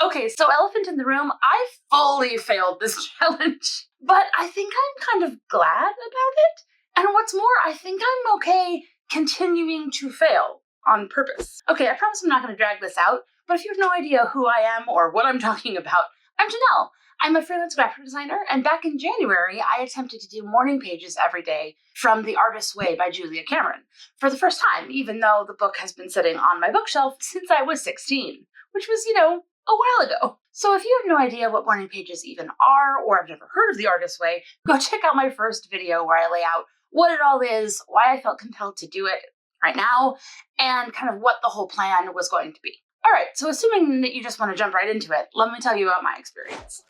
Okay, so elephant in the room, I fully failed this challenge, but I think I'm kind of glad about it. And what's more, I think I'm okay continuing to fail on purpose. Okay, I promise I'm not going to drag this out, but if you have no idea who I am or what I'm talking about, I'm Janelle. I'm a freelance graphic designer, and back in January, I attempted to do morning pages every day from The Artist's Way by Julia Cameron for the first time, even though the book has been sitting on my bookshelf since I was 16, which was, a while ago. So if you have no idea what morning pages even are, or have never heard of The Artist's Way, go check out my first video where I lay out what it all is, why I felt compelled to do it right now, and kind of what the whole plan was going to be. All right, so assuming that you just want to jump right into it, let me tell you about my experience.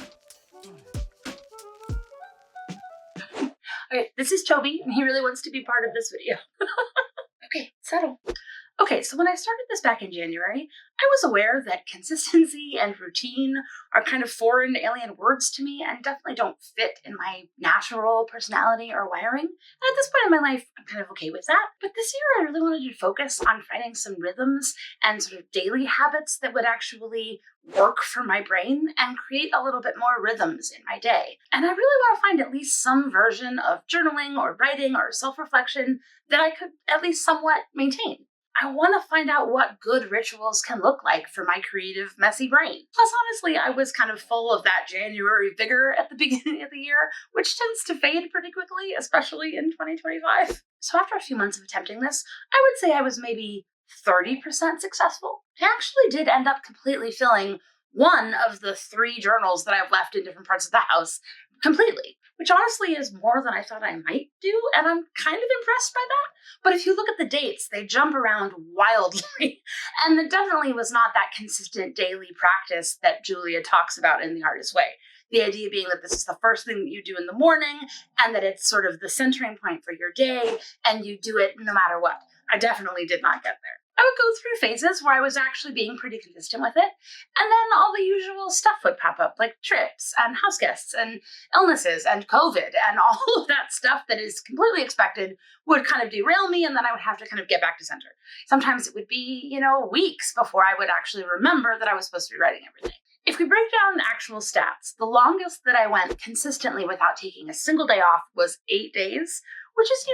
Okay, this is Toby, and he really wants to be part of this video. Okay, settle. Okay, so when I started this back in January, I was aware that consistency and routine are kind of foreign, alien words to me and definitely don't fit in my natural personality or wiring. And at this point in my life, I'm kind of okay with that. But this year, I really wanted to focus on finding some rhythms and sort of daily habits that would actually work for my brain and create a little bit more rhythms in my day. And I really want to find at least some version of journaling or writing or self-reflection that I could at least somewhat maintain. I want to find out what good rituals can look like for my creative, messy brain. Plus, honestly, I was kind of full of that January vigor at the beginning of the year, which tends to fade pretty quickly, especially in 2025. So after a few months of attempting this, I would say I was maybe 30% successful. I actually did end up completely filling one of the 3 journals that I've left in different parts of the house completely, which honestly is more than I thought I might do, and I'm kind of impressed by that. But if you look at the dates, they jump around wildly, and it definitely was not that consistent daily practice that Julia talks about in The Artist's Way. The idea being that this is the first thing that you do in the morning, and that it's sort of the centering point for your day, and you do it no matter what. I definitely did not get there. I would go through phases where I was actually being pretty consistent with it, and then all the usual stuff would pop up, like trips and house guests and illnesses and COVID and all of that stuff that is completely expected would kind of derail me, and then I would have to kind of get back to center. Sometimes it would be, weeks before I would actually remember that I was supposed to be writing everything. If we break down actual stats, the longest that I went consistently without taking a single day off was 8 days, which is,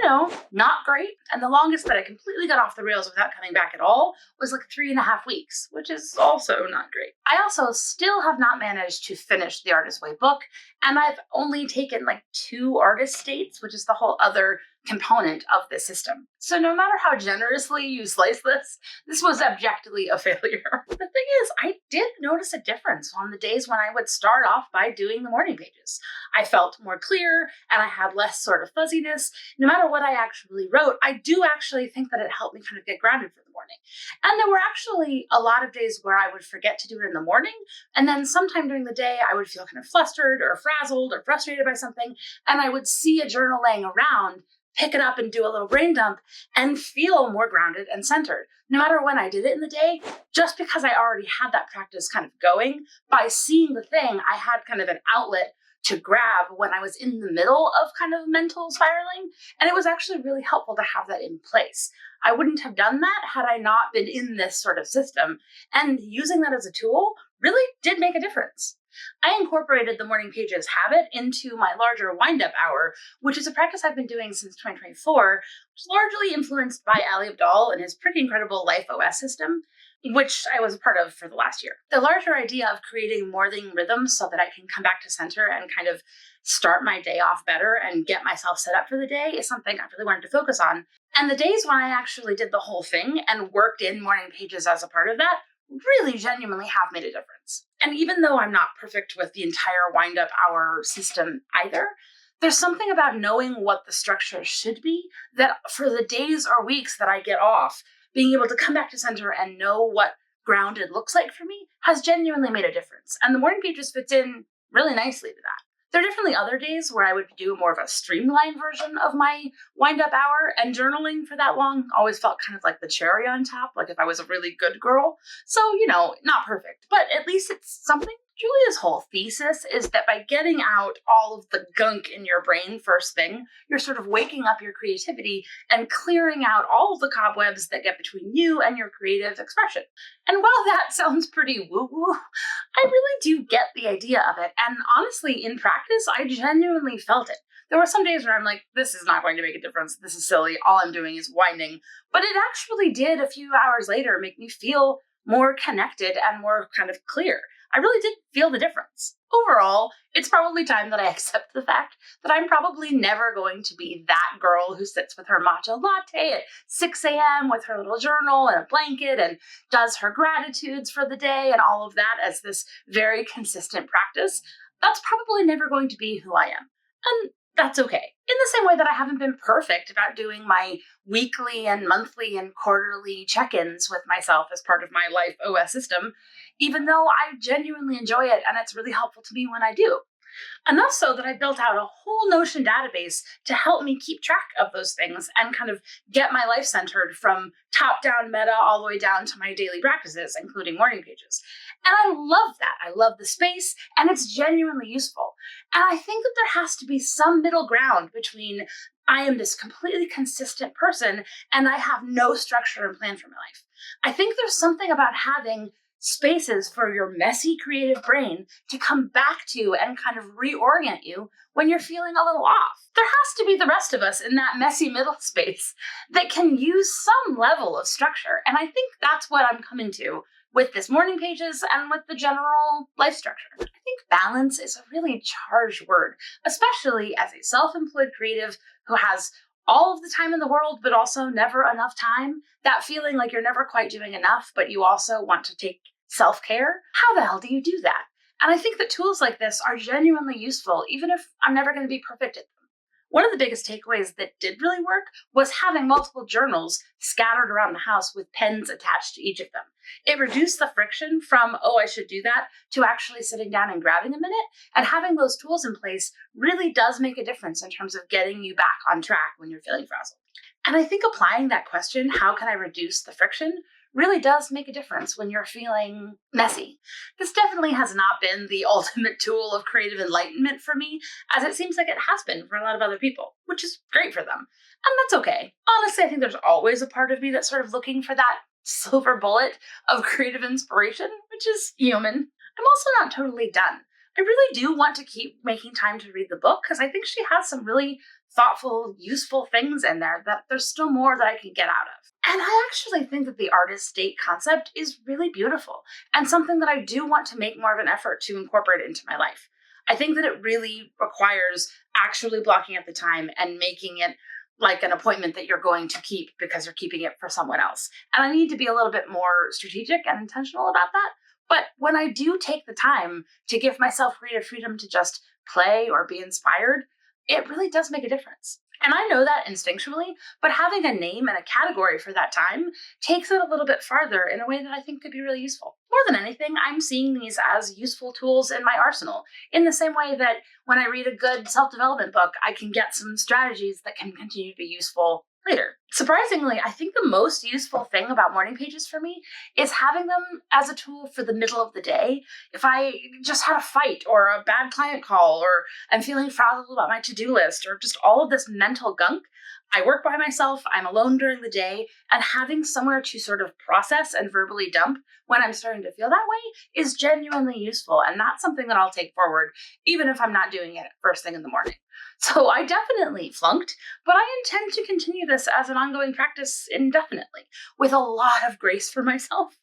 not great. And the longest that I completely got off the rails without coming back at all was like 3.5 weeks, which is also not great. I also still have not managed to finish the Artist's Way book, and I've only taken like 2 artist states, which is the whole other component of the system. So no matter how generously you slice this was objectively a failure. The thing is, I did notice a difference on the days when I would start off by doing the morning pages. I felt more clear, and I had less sort of fuzziness. No matter what I actually wrote, I do actually think that it helped me kind of get grounded for the morning. And there were actually a lot of days where I would forget to do it in the morning, and then sometime during the day, I would feel kind of flustered or frazzled or frustrated by something, and I would see a journal laying around, pick it up and do a little brain dump and feel more grounded and centered. No matter when I did it in the day, just because I already had that practice kind of going, by seeing the thing, I had kind of an outlet to grab when I was in the middle of kind of mental spiraling. And it was actually really helpful to have that in place. I wouldn't have done that had I not been in this sort of system. And using that as a tool really did make a difference. I incorporated the morning pages habit into my larger wind-up hour, which is a practice I've been doing since 2024, which is largely influenced by Ali Abdaal and his pretty incredible Life OS system, which I was a part of for the last year. The larger idea of creating morning rhythms so that I can come back to center and kind of start my day off better and get myself set up for the day is something I really wanted to focus on. And the days when I actually did the whole thing and worked in morning pages as a part of that really genuinely have made a difference. And even though I'm not perfect with the entire wind-up hour system either, there's something about knowing what the structure should be that for the days or weeks that I get off, being able to come back to center and know what grounded looks like for me has genuinely made a difference. And the morning pages fits in really nicely to that. There are definitely other days where I would do more of a streamlined version of my wind-up hour, and journaling for that long always felt kind of like the cherry on top, like if I was a really good girl. So, not perfect, but at least it's something. Julia's whole thesis is that by getting out all of the gunk in your brain first thing, you're sort of waking up your creativity and clearing out all of the cobwebs that get between you and your creative expression. And while that sounds pretty woo-woo, I really do get the idea of it. And honestly, in practice, I genuinely felt it. There were some days where I'm like, this is not going to make a difference. This is silly. All I'm doing is whining. But it actually did a few hours later make me feel more connected and more kind of clear. I really did feel the difference. Overall, it's probably time that I accept the fact that I'm probably never going to be that girl who sits with her matcha latte at 6 a.m. with her little journal and a blanket and does her gratitudes for the day and all of that as this very consistent practice. That's probably never going to be who I am. And that's okay. In the same way that I haven't been perfect about doing my weekly and monthly and quarterly check-ins with myself as part of my life OS system, even though I genuinely enjoy it and it's really helpful to me when I do. Enough so that I built out a whole Notion database to help me keep track of those things and kind of get my life centered from top-down meta all the way down to my daily practices, including morning pages. And I love that. I love the space, and it's genuinely useful. And I think that there has to be some middle ground between I am this completely consistent person and I have no structure and plan for my life. I think there's something about having spaces for your messy creative brain to come back to and kind of reorient you when you're feeling a little off. There has to be the rest of us in that messy middle space that can use some level of structure. And I think that's what I'm coming to with this morning pages and with the general life structure. I think balance is a really charged word, especially as a self-employed creative who has all of the time in the world, but also never enough time. That feeling like you're never quite doing enough, but you also want to take self-care. How the hell do you do that? And I think that tools like this are genuinely useful, even if I'm never going to be perfect at them. One of the biggest takeaways that did really work was having multiple journals scattered around the house with pens attached to each of them. It reduced the friction from, oh, I should do that, to actually sitting down and grabbing a minute. And having those tools in place really does make a difference in terms of getting you back on track when you're feeling frazzled. And I think applying that question, how can I reduce the friction, really does make a difference when you're feeling messy. This definitely has not been the ultimate tool of creative enlightenment for me, as it seems like it has been for a lot of other people, which is great for them. And that's okay. Honestly, I think there's always a part of me that's sort of looking for that silver bullet of creative inspiration, which is human. I'm also not totally done. I really do want to keep making time to read the book because I think she has some really thoughtful, useful things in there that there's still more that I can get out of. And I actually think that the artist state concept is really beautiful and something that I do want to make more of an effort to incorporate into my life. I think that it really requires actually blocking out the time and making it like an appointment that you're going to keep because you're keeping it for someone else. And I need to be a little bit more strategic and intentional about that. But when I do take the time to give myself creative freedom to just play or be inspired, it really does make a difference. And I know that instinctually, but having a name and a category for that time takes it a little bit farther in a way that I think could be really useful. More than anything, I'm seeing these as useful tools in my arsenal, in the same way that when I read a good self-development book, I can get some strategies that can continue to be useful later. Surprisingly, I think the most useful thing about morning pages for me is having them as a tool for the middle of the day. If I just had a fight or a bad client call, or I'm feeling frazzled about my to-do list, or just all of this mental gunk, I work by myself, I'm alone during the day, and having somewhere to sort of process and verbally dump when I'm starting to feel that way is genuinely useful. And that's something that I'll take forward, even if I'm not doing it first thing in the morning. So I definitely flunked, but I intend to continue this as an ongoing practice indefinitely, with a lot of grace for myself,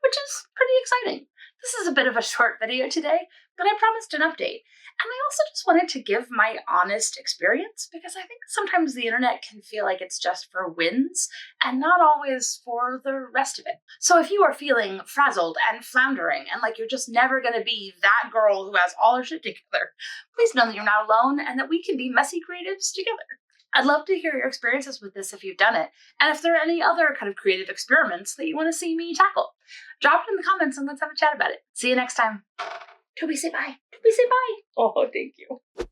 which is pretty exciting. This is a bit of a short video today, but I promised an update. And I also just wanted to give my honest experience because I think sometimes the internet can feel like it's just for wins and not always for the rest of it. So if you are feeling frazzled and floundering and like you're just never going to be that girl who has all her shit together, please know that you're not alone and that we can be messy creatives together. I'd love to hear your experiences with this if you've done it, and if there are any other kind of creative experiments that you want to see me tackle. Drop it in the comments and let's have a chat about it. See you next time. Toby, say bye. Toby, say bye. Oh, thank you.